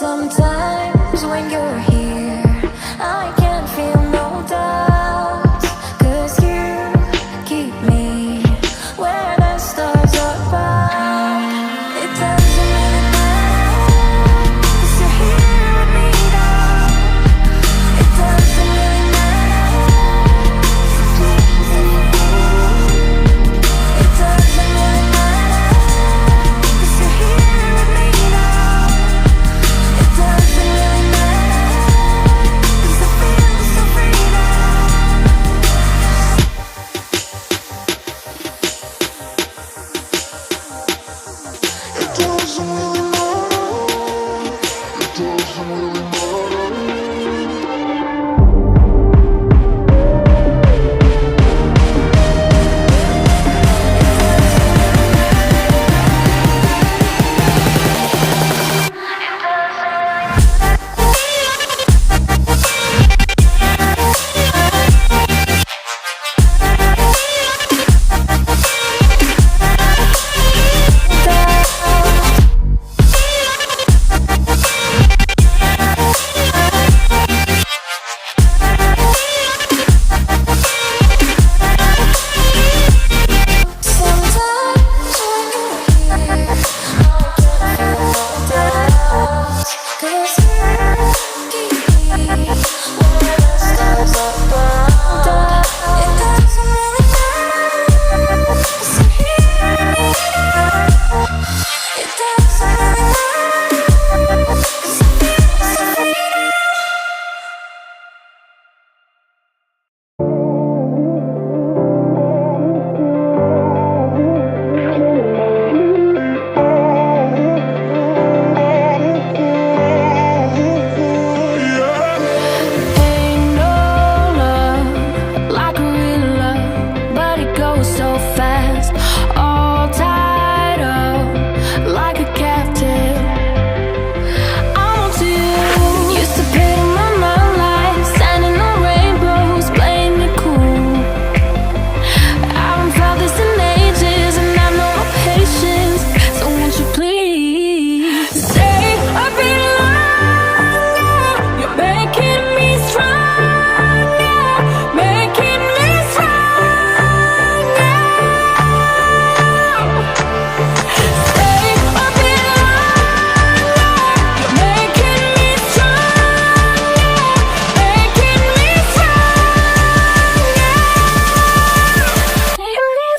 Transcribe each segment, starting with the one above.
Sometimes when you're here, I can't feel no doubts, 'cause you keep me where the stars are bright. It doesn't really matter, 'cause you're here with me now. It doesn't really matter. It doesn't really matter, 'cause you're here with me now. It doesn't really matter, 'cause I feel so free now. It doesn't really matter. It doesn't really matter.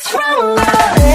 Stronger.